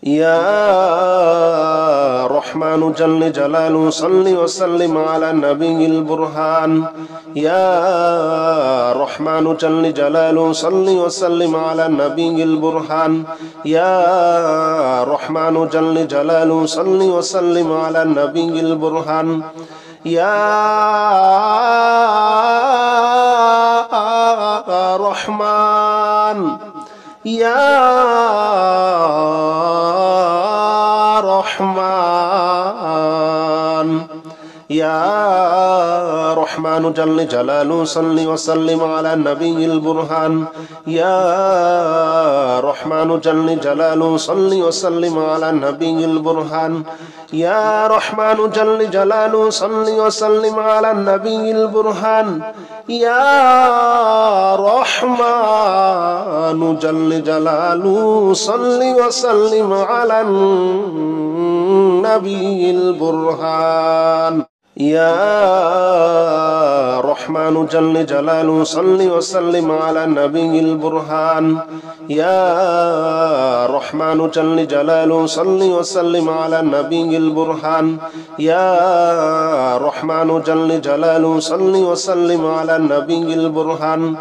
يا رحمن جل جلاله صل وسلم على النبي البرهان. يا رحمن جل جلاله صل وسلم على النبي البرهان. يا رحمن جل جلاله صل وسلم على النبي البرهان. يا رحمن يا رحمن يا رحمن جل جلاله صل وسلم على النبي البرهان. يا رحمن جل جلاله صل وسلم على النبي البرهان. يا رحمن جل جلاله صل وسلم على النبي البرهان. يا رحمن جل جلاله صل وسلم على النبي البرهان. يا رحمن جل جلاله صل وسلم على النبي البرهان. يا رحمن جل جلاله صل وسلم على النبي البرهان. يا رحمن جل جلاله صل وسلم على النبي البرهان.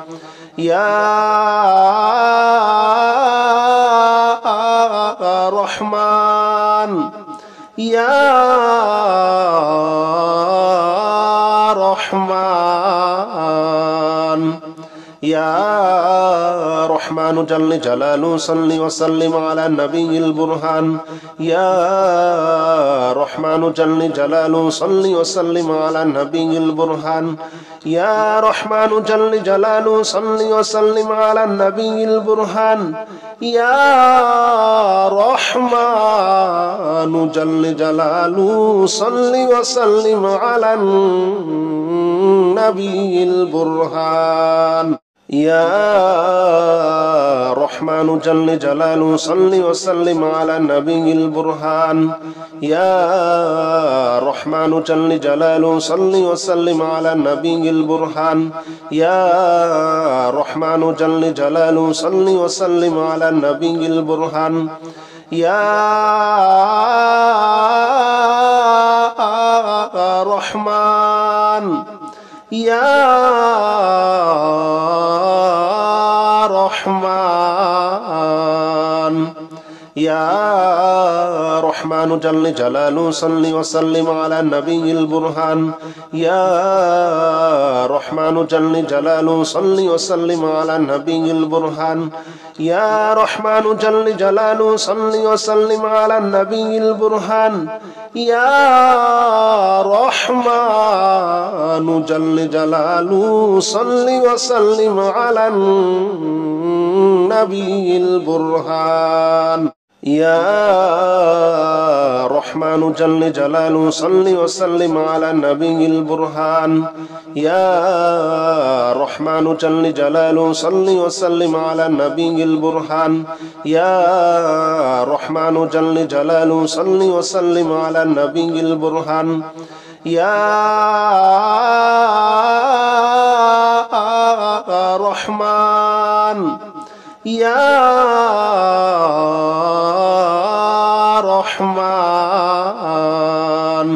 يا رحمن يا رحمن يا رحمن جل جلاله صل وسلم على النبي البرهان. يا رحمن جل جلاله صل وسلم على النبي البرهان. يا رحمن جل جلاله صل وسلم على النبي البرهان. يا رحمن جل جلاله صل وسلم على النبي البرهان. يا رحمن جل جلاله صل وسلم على النبي البرهان. يا رحمن جل جلاله صل وسلم على النبي البرهان. يا رحمن جل جلاله صل وسلم على النبي البرهان. يا رحمن يا رحمن يا رحمن جل جلاله صل وسلم على النبي البرهان. يا رحمن جل جلاله صل وسلم على النبي البرهان. يا رحمن جل جلاله صل وسلم على النبي البرهان. يا رحمن جل جلاله صل وسلم على النبي البرهان. يا رحمن جل جلاله صل وسلم على النبي البرهان. يا رحمن جل جلاله صل وسلم على النبي البرهان. يا رحمن جل جلاله صل وسلم على النبي البرهان. يا رحمن يا رحمن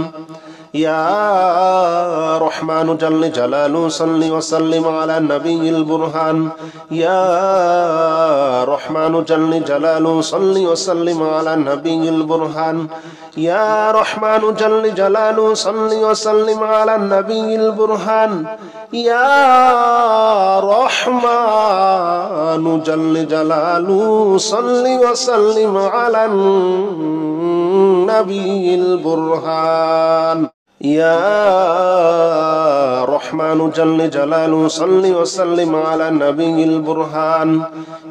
يا رحمن جل جلاله صل وسلم على النبي البرهان. يا رحمن جل جلاله صل وسلم على النبي البرهان. يا رحمن جل جلاله صل وسلم على النبي البرهان. يا رحمن جل جلاله صل وسلم على النبي البرهان. يا رحمن جل جلاله صل وسلم على النبي البرهان.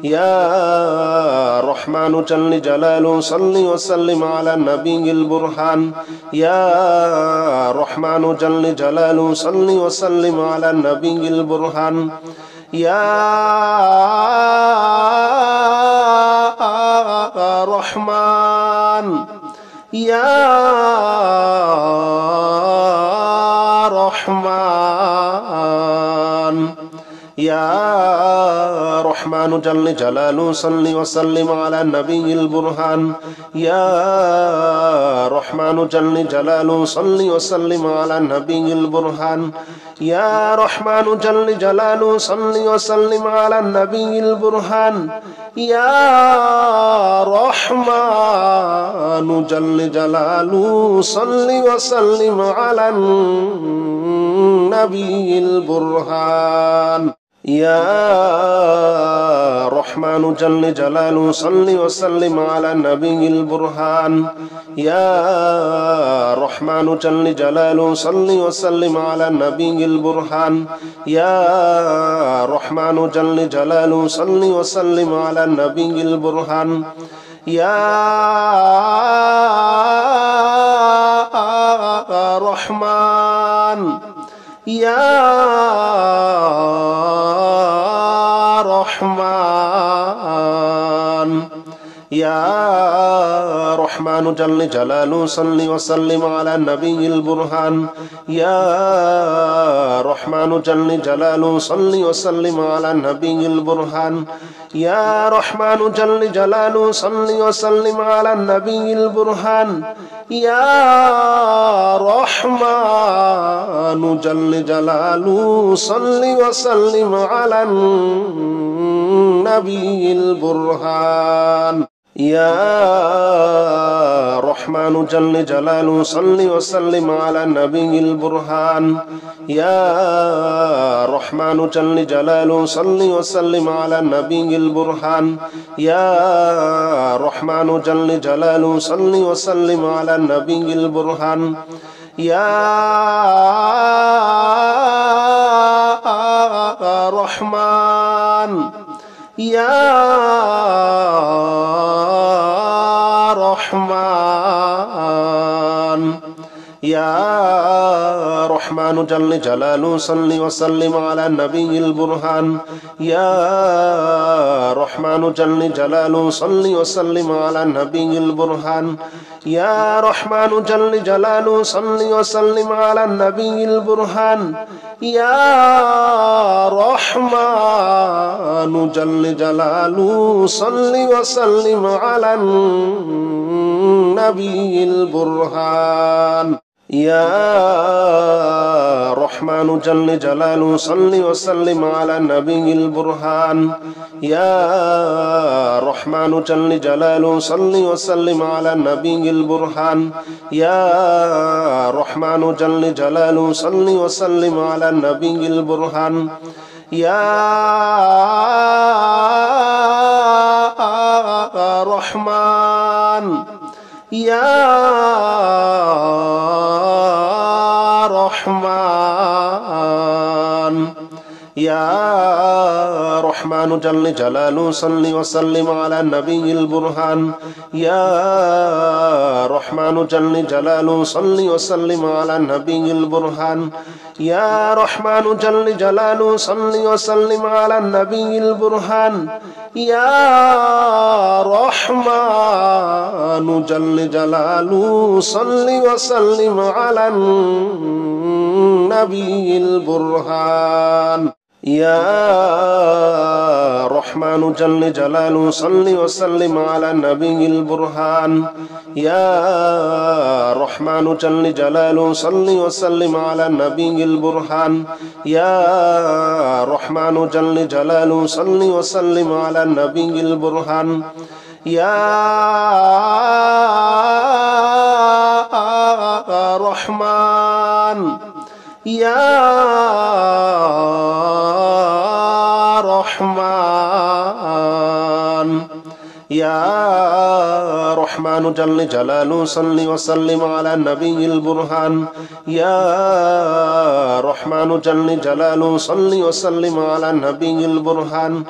يا رحمن جل جلاله صل وسلم على النبي البرهان. يا رحمن جل جلاله صل وسلم على النبي البرهان. يا رحمن يا رحمن يا رحمن جل جلاله صل وسلم على النبي البرهان يا رحمن جل جلاله صل وسلم على النبي البرهان يا رحمن جل جلاله صل وسلم على النبي البرهان يا رحمن جل جلاله صل وسلم على النبي البرهان يا رحمن جل جلاله صل وسلم على النبي البرهان يا رحمن جل جلاله صل وسلم على النبي البرهان يا رحمن جل جلاله صل وسلم على النبي البرهان يا رحمن يا رحمن يا رحمن جل جلاله صل وسلم على النبي البرهان يا رحمن جل جلاله صل وسلم على النبي البرهان يا رحمن جل جلاله صل وسلم على النبي البرهان يا رحمن جل جلاله صل وسلم على النبي البرهان يا رحمن جل جلاله صل وسلم على النبي البرهان يا رحمن جل جلاله صل وسلم على النبي البرهان يا رحمن جل جلاله صل وسلم على النبي البرهان يا رحمن يا رحمن يا رحمن جل جلاله صل وسلم على النبي البرهان يا رحمن جل جلاله صل وسلم على النبي البرهان يا رحمن جل جلاله صل وسلم على النبي البرهان يا رحمن جل جلاله صل وسلم على النبي البرهان يا رحمن جل جلاله صل وسلم على النبي البرهان يا رحمن جل جلاله صل وسلم على النبي البرهان يا رحمن جل جلاله صل وسلم على النبي البرهان يا رحمن يا رحمن يا رحمن جل جلاله صل وسلم على النبي البرهان يا رحمن جل جلاله صل وسلم على النبي البرهان يا رحمن جل جلاله صل وسلم على النبي البرهان يا رحمن جل جلاله صل وسلم على النبي البرهان يا رحمن جل جلاله صل وسلم على النبي البرهان يا رحمن جل جلاله صل وسلم على النبي البرهان يا رحمن جل جلاله صل وسلم على النبي البرهان يا رحمن يا رحمن يا رحمن جل جلاله صل وسلم على النبي البرهان يا رحمن جل جلاله صل وسلم على النبي البرهان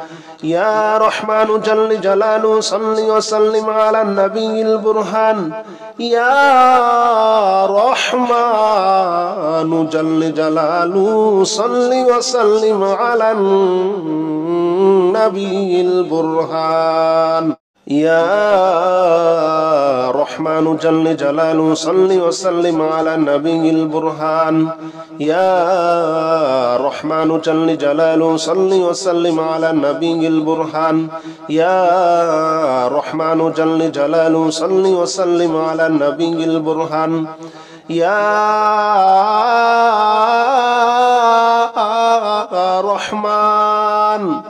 يا رحمن جل جلاله صل وسلم على النبي البرهان يا رحمن جل جلاله صل وسلم على النبي البرهان يا رحمن جل جلاله صل وسلم على النبي البرهان يا رحمن جل جلاله صل وسلم على النبي البرهان يا رحمن جل جلاله صل وسلم على النبي البرهان يا رحمن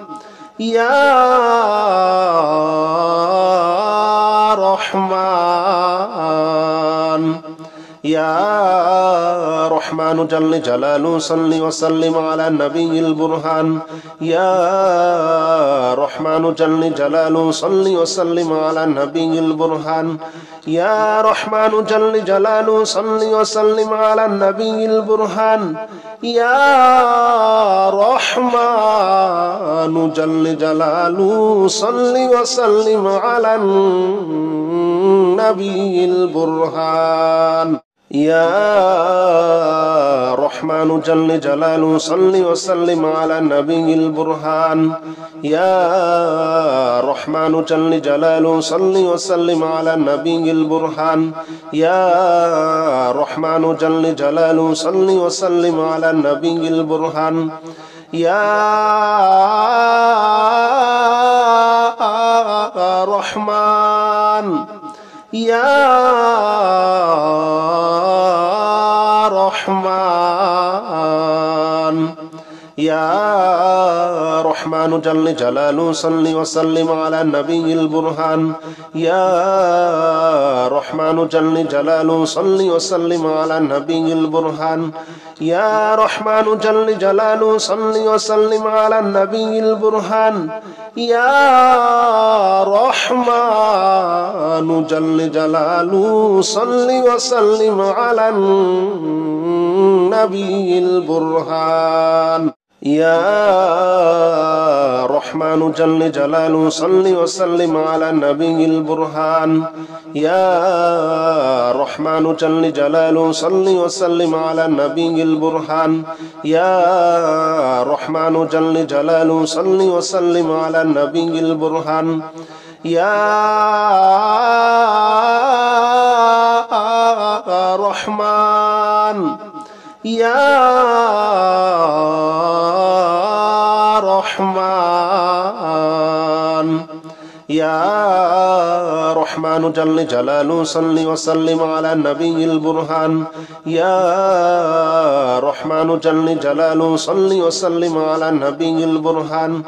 يا رحمن يا رحمن جل جلاله صل وسلم على النبي البرهان يا رحمن جل جلاله صل وسلم على النبي البرهان يا رحمن جل جلاله صل وسلم على النبي البرهان يا رحمن جل جلاله صل وسلم على النبي البرهان يا رحمن جل جلاله صل وسلم على النبي البرهان يا رحمن جل جلاله صل وسلم على النبي البرهان يا رحمن جل جلاله صل وسلم على النبي البرهان يا رحمن يا رحمن يا رحمن جل جلاله صل وسلم على النبي البرهان يا رحمن جل جلاله صل وسلم على النبي البرهان يا رحمن جل جلاله صل وسلم على النبي البرهان يا رحمن جل جلاله صل وسلم على النبي البرهان يا رحمن جل جلاله صل وسلم على النبي البرهان يا رحمن جل جلاله صل وسلم على النبي البرهان يا رحمن جل جلاله صل وسلم على النبي البرهان يا رحمن يا رحمن يا رحمن جل جلاله صل وسلم على النبي البرهان يا رحمن جل جلاله صل وسلم على النبي البرهان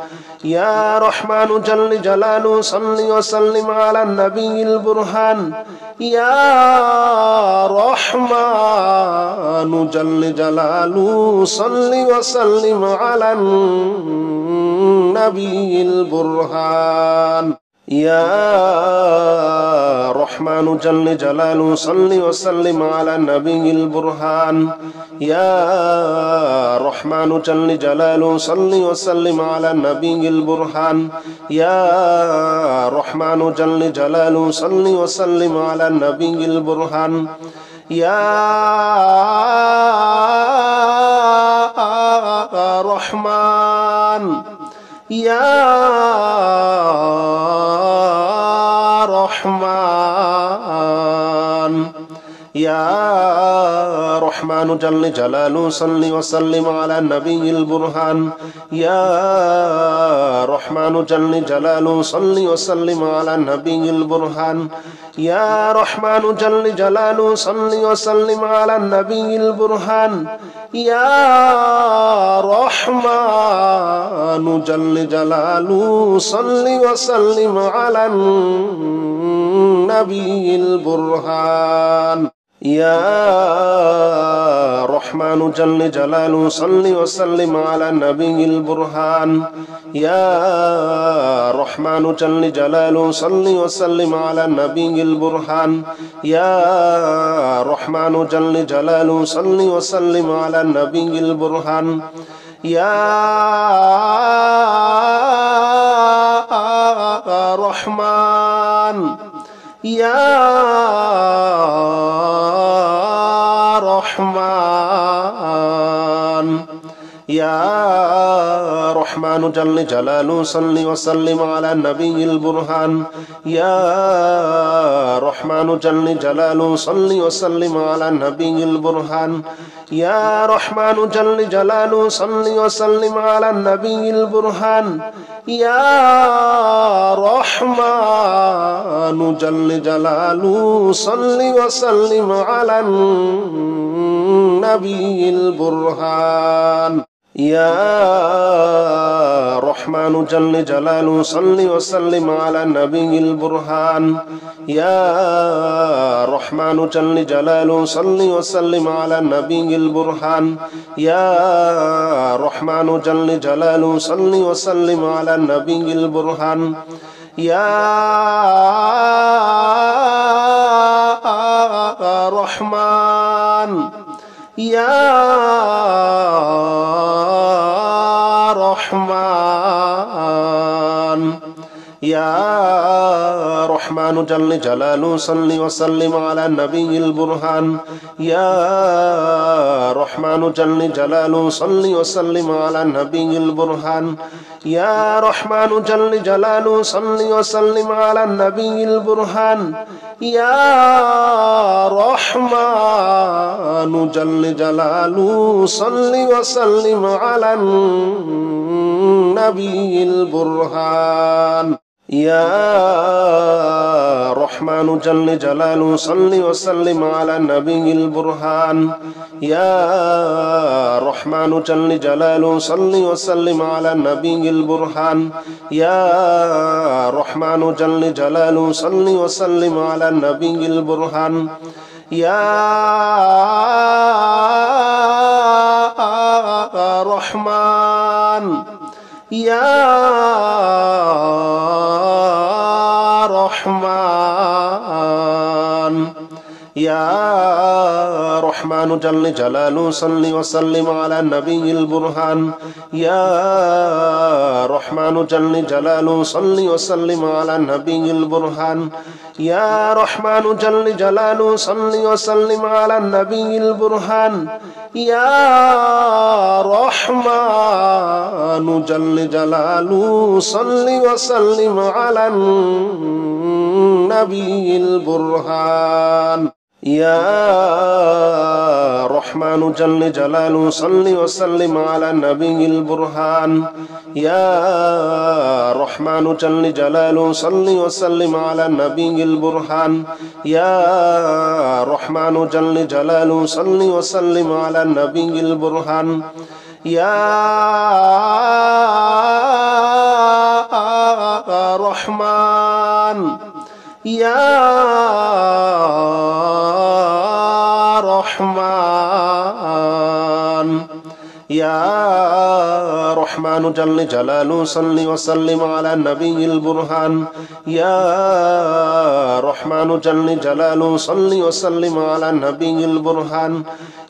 يا رحمن جل جلاله صل وسلم على النبي البرهان يا رحمن جل جلاله صل وسلم على النبي البرهان يا رحمن جل جلاله صل وسلم على النبي البرهان يا رحمن جل جلاله صل وسلم على النبي البرهان يا رحمن جل جلاله صل وسلم على النبي البرهان يا رحمن يا رحمن يا رحمن جل جلاله صل وسلم على النبي البرهان يا رحمن جل جلاله صل وسلم على النبي البرهان يا رحمن جل جلاله صل وسلم على النبي البرهان يا رحمن جل جلاله صل وسلم على النبي البرهان يا رحمن جل جلاله صل وسلم على النبي البرهان يا رحمن جل جلاله صل وسلم على النبي البرهان يا رحمن جل جلاله صل وسلم على النبي البرهان يا رحمن يا رحمن يا رحمن جل جلاله صل وسلم على النبي البرهان يا رحمن جل جلاله صل وسلم على النبي البرهان يا رحمن جل جلاله صل وسلم على النبي البرهان يا رحمن جل جلاله صل وسلم على النبي البرهان يا رحمن جل جلاله صل وسلم على النبي البرهان يا رحمن جل جلاله صل وسلم على النبي البرهان يا رحمن جل جلاله صل وسلم على النبي البرهان يا رحمن يا رحمن يا رحمن جل جلاله صل وسلم على النبي البرهان يا رحمن جل جلاله صل وسلم على النبي البرهان يا رحمن جل جلاله صل وسلم على النبي البرهان يا رحمن جل جلاله صل وسلم على النبي البرهان يا رحمن جل جلاله صل وسلم على النبي البرهان يا رحمن جل جلاله صل وسلم على النبي البرهان يا رحمن جل جلاله صل وسلم على النبي البرهان يا رحمن يا رحمن يا رحمن جل جلاله صل وسلم على النبي البرهان يا رحمن جل جلاله صل وسلم على النبي البرهان يا رحمن جل جلاله صل وسلم على النبي البرهان يا رحمن جل جلاله صل وسلم على النبي البرهان يا رحمن جل جلاله صل وسلم على النبي البرهان يا رحمن جل جلاله صل وسلم على النبي البرهان يا رحمن جل جلاله صل وسلم على النبي البرهان يا رحمن يا رحمن يا رحمن جل جلاله صل وسلم على النبي البرهان يا رحمن جل جلاله صل وسلم على النبي البرهان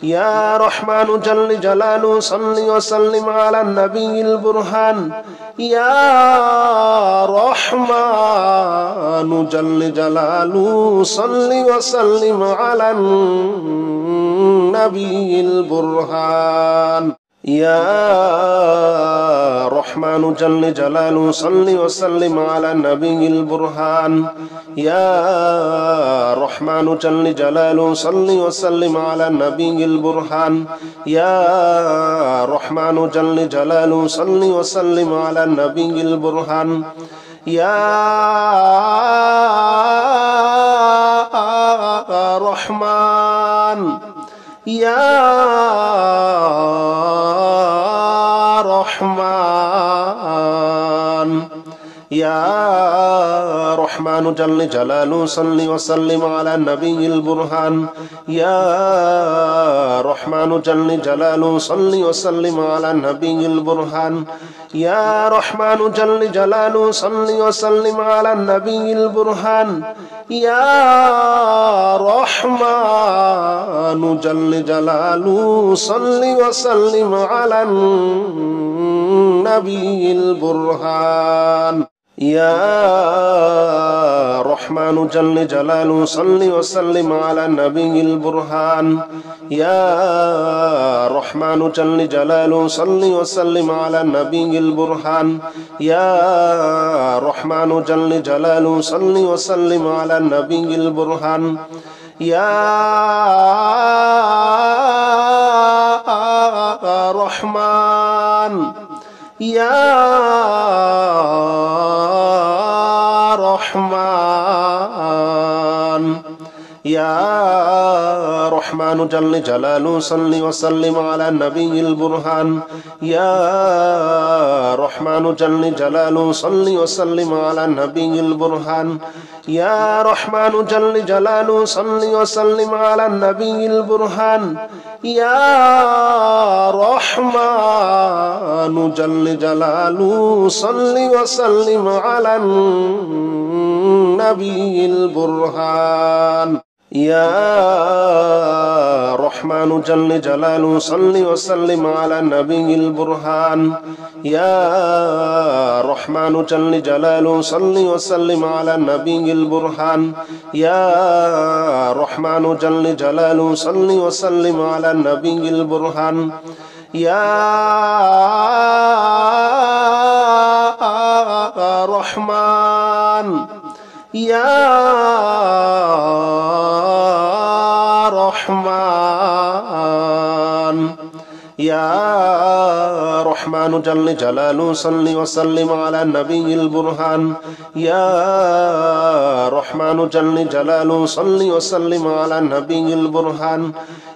يا رحمن جل جلاله صل وسلم على النبي البرهان يا رحمن جل جلاله صل وسلم على النبي البرهان يا رحمن جل جلاله صل وسلم على النبي البرهان يا رحمن جل جلاله صل وسلم على النبي البرهان يا رحمن جل جلاله صل وسلم على النبي البرهان يا رحمن يا رحمن يا رحمن جل جلاله صل وسلم على النبي البرهان يا رحمن جل جلاله صل وسلم على النبي البرهان يا رحمن جل جلاله صل وسلم على النبي البرهان يا رحمن جل جلاله صل وسلم على النبي البرهان يا رحمن جل جلاله صل وسلم على النبي البرهان يا رحمن جل جلاله صل وسلم على النبي البرهان يا رحمن جل جلاله صل وسلم على النبي البرهان يا رحمن يا رحمن يا رحمن جل جلاله صل وسلم على النبي البرهان يا رحمن جل جلاله صل وسلم على النبي البرهان يا رحمن جل جلاله صل وسلم على النبي البرهان يا رحمن جل جلاله صل وسلم على النبي البرهان يا رحمن جل جلاله صل وسلم على النبي البرهان يا رحمن جل جلاله صل وسلم على النبي البرهان يا رحمن جل جلاله صل وسلم على النبي البرهان يا رحمن يا رحمن يا رحمن جل جلاله صل وسلم على النبي البرهان يا رحمن جل جلاله صل وسلم على النبي البرهان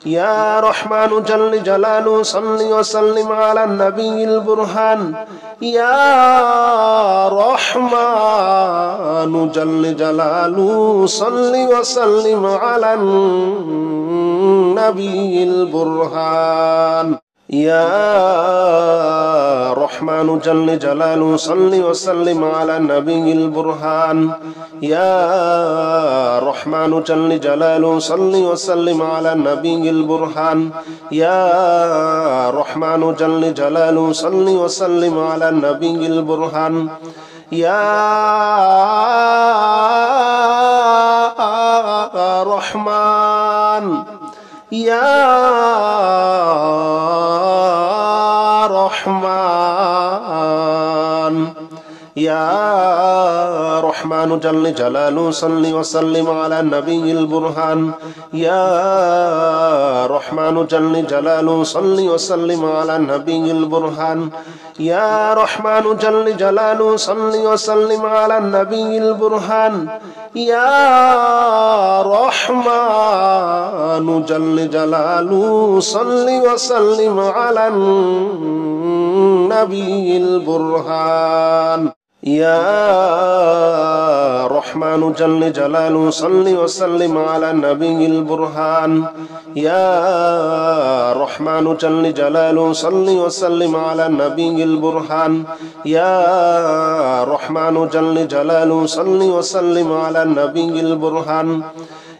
يا رحمن جل جلاله صل وسلم على النبي البرهان يا رحمن جل جلاله صل وسلم على النبي البرهان يا رحمن جل جلاله صل وسلم على النبي البرهان يا رحمن جل جلاله صل وسلم على النبي البرهان يا رحمن جل جلاله صل وسلم على النبي البرهان يا رحمن يا رحمن يا رحمن جل جلاله صل وسلم على النبي البرهان يا رحمن جل جلاله صل وسلم على النبي البرهان يا رحمن جل جلاله صل وسلم على النبي البرهان يا رحمن جل جلاله صل وسلم على النبي البرهان يا رحمن جل جلاله صل وسلم على النبي البرهان يا رحمن جل جلاله صل وسلم على النبي البرهان يا رحمن جل جلاله صل وسلم على النبي البرهان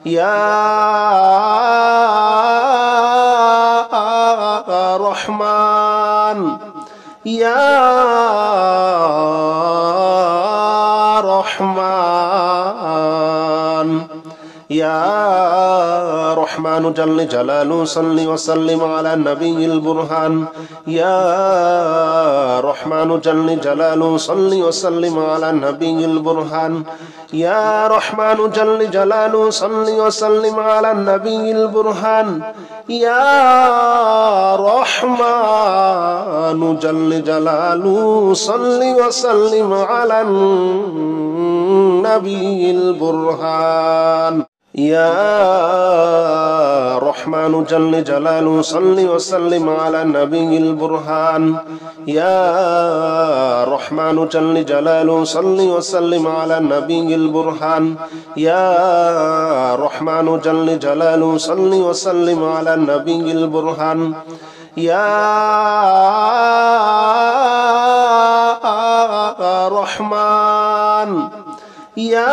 يا رحمن يا رحمن يا رحمن جل جلاله صل وسلم على النبي البرهان يا رحمن جل جلاله صل وسلم على النبي البرهان يا رحمن جل جلاله صل وسلم على النبي البرهان يا رحمن جل جلاله صل وسلم على النبي البرهان يا رحمن جل جلاله صل وسلم على النبي البرهان يا رحمن جل جلاله صل وسلم على النبي البرهان يا رحمن جل جلاله صل وسلم على النبي البرهان يا رحمن يا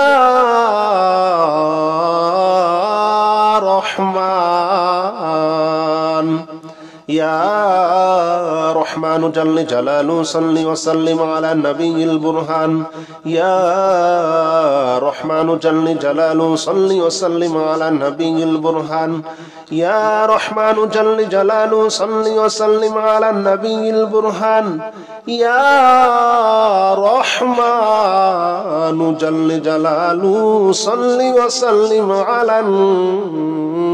رحمن يا رحمن جل جلاله صل وسلم على النبي البرهان يا رحمن جل جلاله صل وسلم على النبي البرهان يا رحمن جل جلاله صل وسلم على النبي البرهان يا رحمن جل جلاله صل وسلم على النبي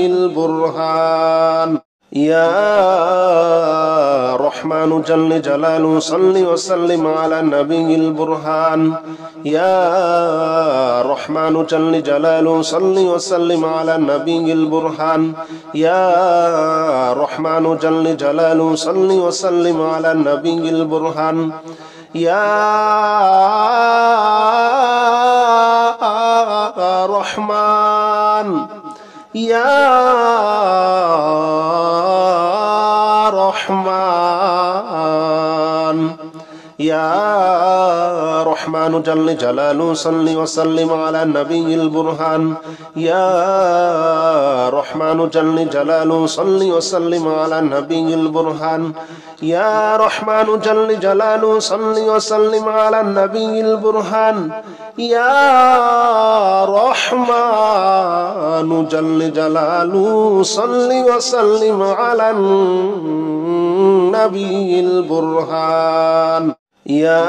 البرهان يا رحمن جل جلاله صل وسلم على النبي البرهان يا رحمن جل جلاله صل وسلم على النبي البرهان يا رحمن جل جلاله صل وسلم على النبي البرهان يا رحمن يا رحمن يا رحمن جل جلاله صل وسلم على النبي البرهان يا رحمن جل جلاله صل وسلم على النبي البرهان يا رحمن جل جلاله صل وسلم على النبي البرهان يا رحمن جل جلاله صل وسلم على النبي البرهان يا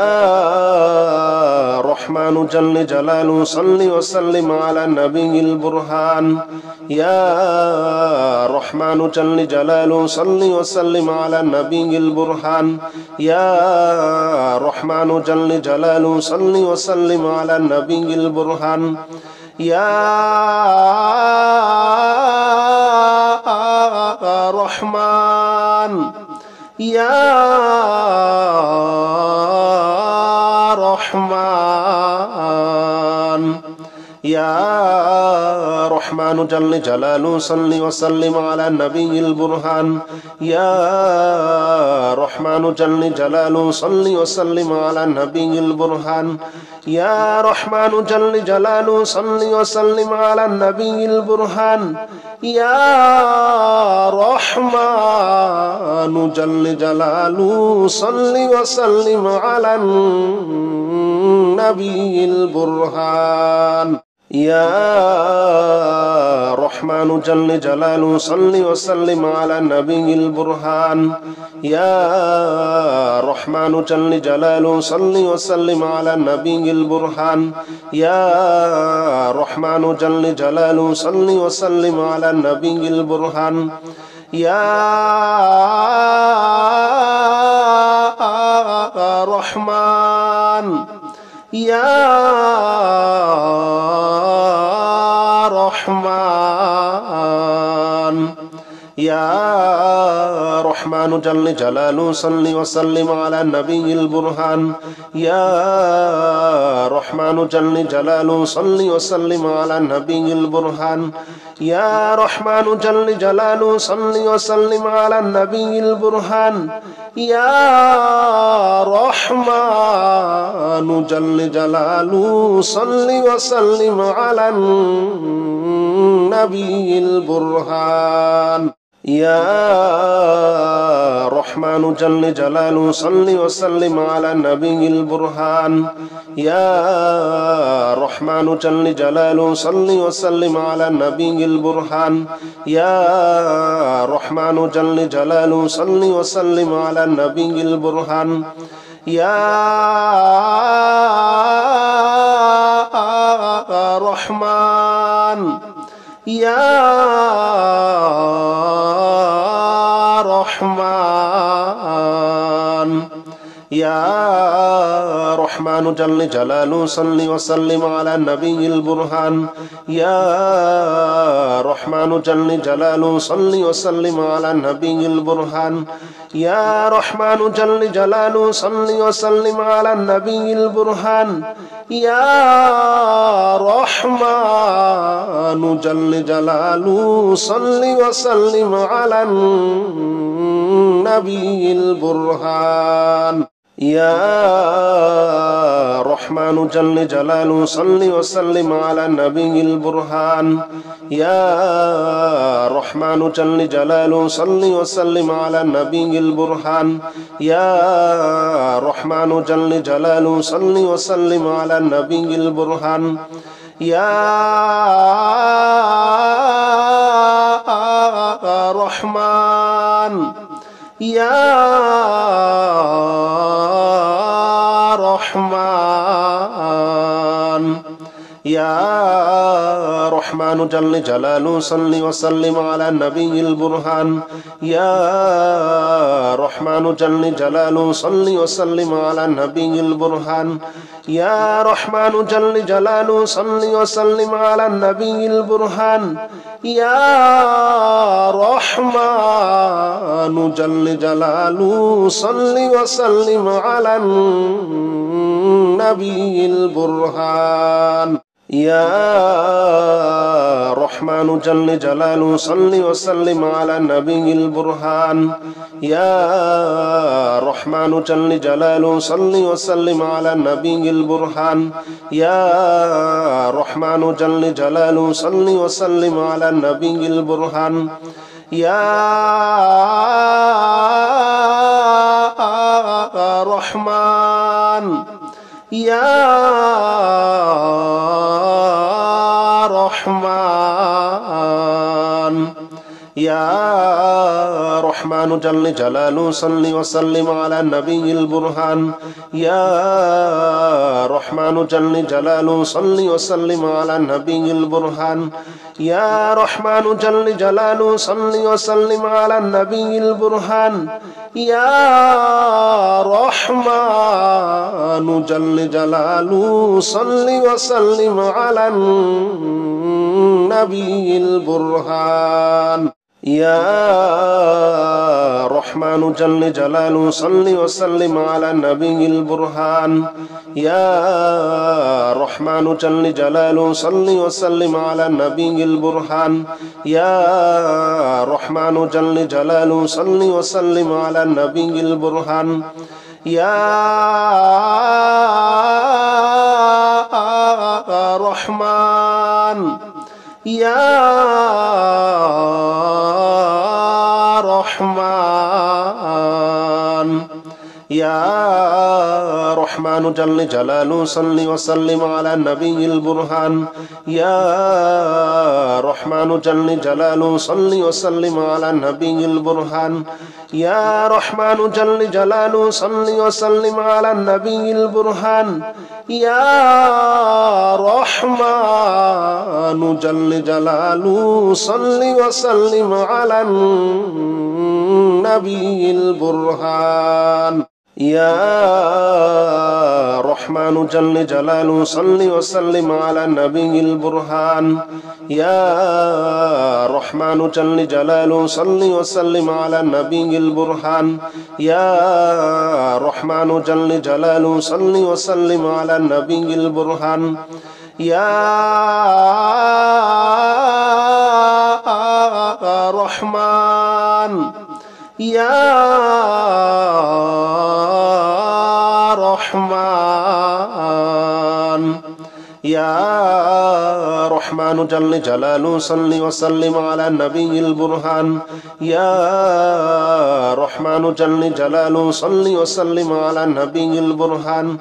رحمن جل جلاله صل وسلم على النبي البرهان يا رحمن جل جلاله صل وسلم على النبي البرهان يا رحمن جل جلاله صل وسلم على النبي البرهان يا رحمن يا رحمن يا رحمن جل جلاله صل وسلم على النبي البرهان يا رحمن جل جلاله صل وسلم على النبي البرهان يا رحمن جل جلاله صل وسلم على النبي البرهان يا رحمن جل جلاله صل وسلم على النبي البرهان يا رحمن جل جلاله صل وسلم على النبي البرهان يا رحمن جل جلاله صل وسلم على النبي البرهان يا رحمن جل جلاله صل وسلم على النبي البرهان يا رحمن يا رحمن يا رحمن جل جلاله صل وسلم على النبي البرهان يا رحمن جل جلاله صل وسلم على النبي البرهان يا رحمن جل جلاله صل وسلم على النبي البرهان يا رحمن جل جلاله صل وسلم على النبي البرهان يا رحمن جل جلاله صل وسلم على النبي البرهان يا رحمن جل جلاله صل وسلم على النبي البرهان يا رحمن جل جلاله صل وسلم على النبي البرهان يا رحمن يا رحمن يا رحمن جل جلاله صل وسلم على النبي البرهان يا رحمن جل جلاله صل وسلم على النبي البرهان يا رحمن جل جلاله صل وسلم على النبي البرهان يا رحمن جل جلاله صل وسلم على النبي البرهان يا رحمن جل جلاله صل وسلم على النبي البرهان يا رحمن جل جلاله صل وسلم على النبي البرهان يا رحمن جل جلاله صل وسلم على النبي البرهان يا رحمن يا رحمن يا رحمن جل جلاله صل وسلم على النبي البرهان يا رحمن جل جلاله صل وسلم على النبي البرهان يا رحمن جل جلاله صل وسلم على النبي البرهان يا رحمن جل جلاله صل وسلم على النبي البرهان يا رحمن جل جلاله صل وسلم على النبي البرهان يا رحمن جل جلاله صل وسلم على النبي البرهان يا رحمن جل جلاله صل وسلم على النبي البرهان يا رحمن يا رحمن يا رحمن جل جلاله صل وسلم على النبي البرهان يا رحمن جل جلاله صل وسلم على النبي البرهان يا رحمن جل جلاله صل وسلم على النبي البرهان يا رحمن جل جلاله صل وسلم على النبي البرهان يا رحمن جل جلاله صل وسلم على النبي البرهان يا رحمن جل جلاله صل وسلم على النبي البرهان يا رحمن جل جلاله صل وسلم على النبي البرهان يا رحمن يا رحمن يا رحمن جل جلاله صل وسلم على النبي البرهان يا رحمن جل جلاله صل وسلم على النبي البرهان يا رحمن جل جلاله صل وسلم على النبي البرهان يا رحمن جل جلاله صل وسلم على النبي البرهان يا رحمن جل جلاله صل وسلم على النبي البرهان يا رحمن جل جلاله صل وسلم على النبي البرهان يا رحمن جل جلاله صل وسلم على النبي البرهان يا رحمن يا رحمن يا رحمن جل جلاله صل وسلم على النبي البرهان يا رحمن جل جلاله صل وسلم على النبي البرهان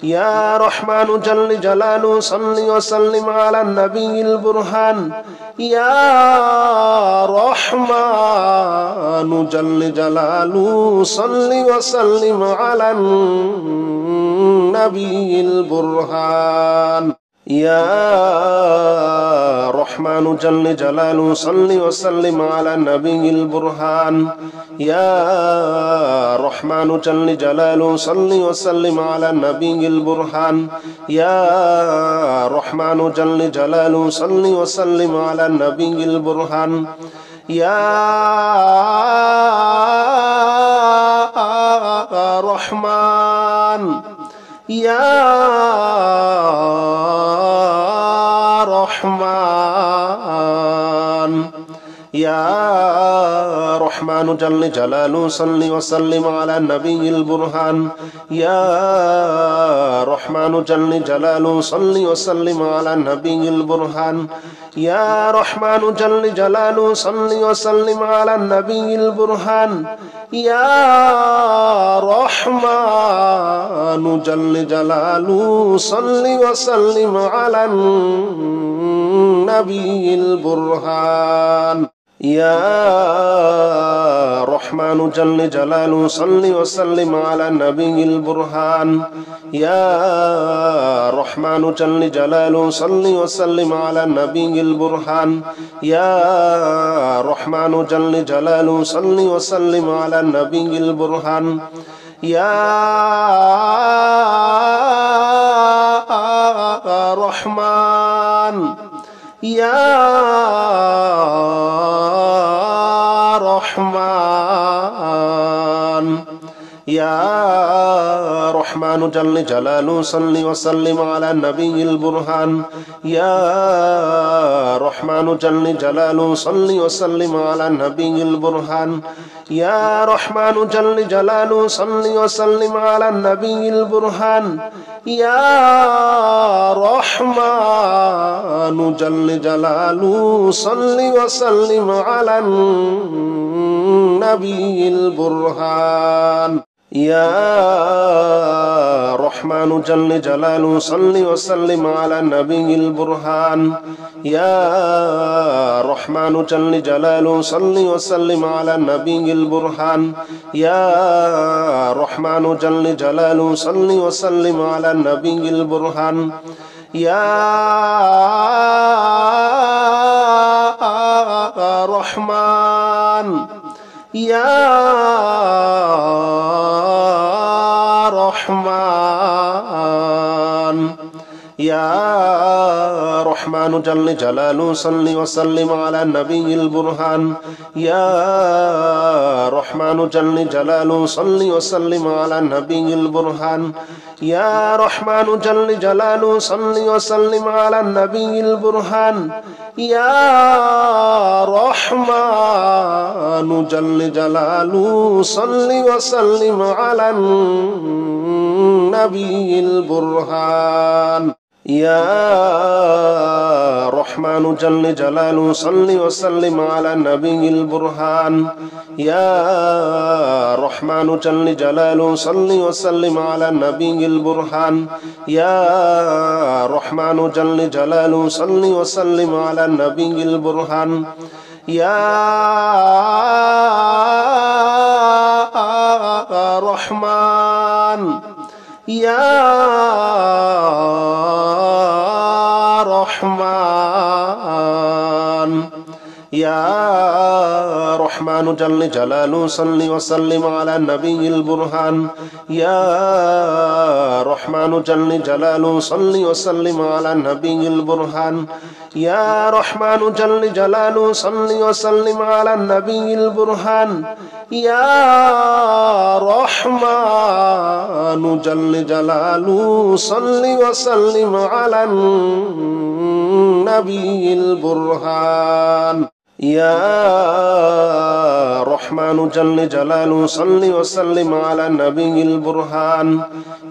يا رحمن جل جلاله صل وسلم على النبي البرهان يا رحمن جل جلاله صل وسلم على النبي البرهان يا رحمن جل جلاله صل وسلم على النبي البرهان يا رحمن جل جلاله صل وسلم على النبي البرهان يا رحمن جل جلاله صل وسلم على النبي البرهان يا رحمن يا رحمن يا رحمن جل جلاله صل وسلم على النبي البرهان يا رحمن جل جلاله صل وسلم على النبي البرهان يا رحمن جل جلاله صل وسلم على النبي البرهان يا رحمن جل جلاله صل وسلم على النبي البرهان يا رحمن جل جلاله صل وسلم على النبي البرهان يا رحمن جل جلاله صل وسلم على النبي البرهان يا رحمن جل جلاله صل وسلم على النبي البرهان يا رحمن يا رحمن يا رحمن جل جلاله صل وسلم على النبي البرهان يا رحمن جل جلاله صل وسلم على النبي البرهان يا رحمن جل جلاله صل وسلم على النبي البرهان يا رحمن جل جلاله صل وسلم على النبي البرهان يا رحمن جل جلاله صل وسلم على النبي البرهان يا رحمن جل جلاله صل وسلم على النبي البرهان يا رحمن جل جلاله صل وسلم على النبي البرهان يا رحمن يا رحمن يا رحمن جل جلاله صل وسلم على النبي البرهان يا رحمن جل جلاله صل وسلم على النبي البرهان يا رحمن جل جلاله صل وسلم على النبي البرهان يا رحمن جل جلاله صل وسلم على النبي البرهان يا رحمن جل جلاله صل وسلم على النبي البرهان يا رحمن جل جلاله صل وسلم على النبي البرهان يا رحمن جل جلاله صل وسلم على النبي البرهان يا رحمن يا رحمن يا رحمن جل جلاله صل وسلم على النبي البرهان يا رحمن جل جلاله صل وسلم على النبي البرهان يا رحمن جل جلاله صل وسلم على النبي البرهان يا رحمن جل جلاله صل وسلم على النبي البرهان يا رحمن جل جلاله صل وسلم على النبي البرهان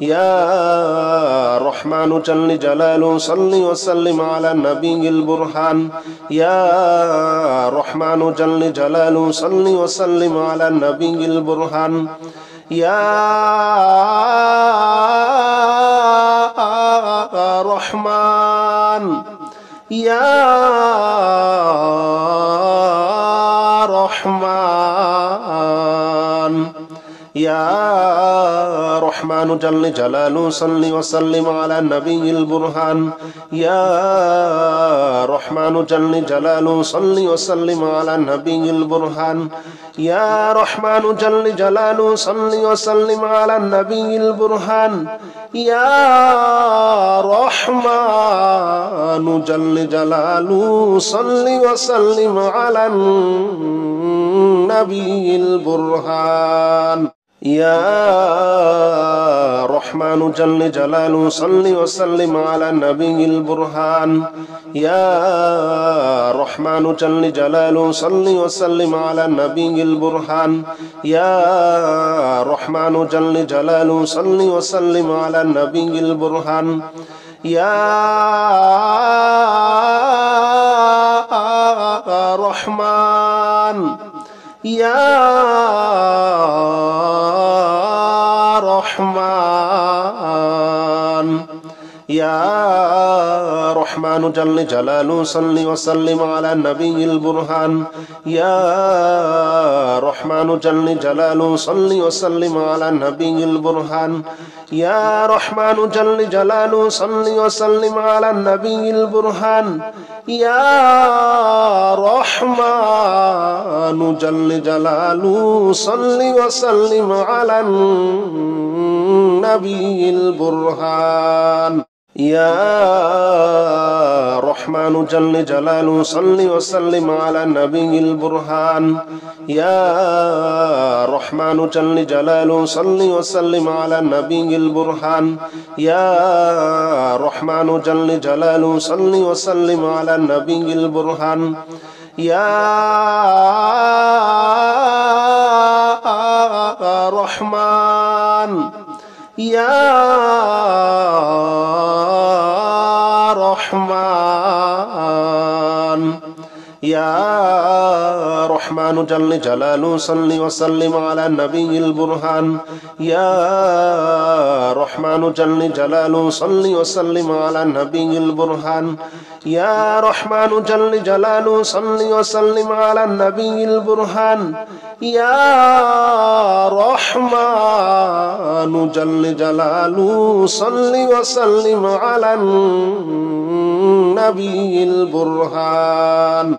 يا رحمن جل جلاله صل وسلم على النبي البرهان يا رحمن جل جلاله صل وسلم على النبي البرهان يا رحمن يا رحمن يا رحمن جل جلاله صل وسلم على النبي البرهان يا رحمن جل جلاله صل وسلم على النبي البرهان يا رحمن جل جلاله صل وسلم على النبي البرهان يا رحمن جل جلاله صل وسلم على النبي البرهان يا رحمن جل جلاله صل وسلم على النبي البرهان يا رحمن جل جلاله صل وسلم على النبي البرهان يا رحمن جل جلاله صل وسلم على النبي البرهان يا رحمن يا رحمن يا رحمن جل جلاله صل وسلم على النبي البرهان يا رحمن جل جلاله صل وسلم على النبي البرهان يا رحمن جل جلاله صل وسلم على النبي البرهان يا رحمن جل جلاله صل وسلم على النبي البرهان يا رحمن جل جلاله صل وسلم على النبي البرهان يا رحمن جل جلاله صل وسلم على النبي البرهان يا رحمن جل جلاله صل وسلم على النبي البرهان يا رحمن يا رحمن يا رحمن جل جلاله صل وسلم على النبي البرهان يا رحمن جل جلاله صل وسلم على النبي البرهان يا رحمن جل جلاله صل وسلم على النبي البرهان يا رحمن جل جلاله صل وسلم على النبي البرهان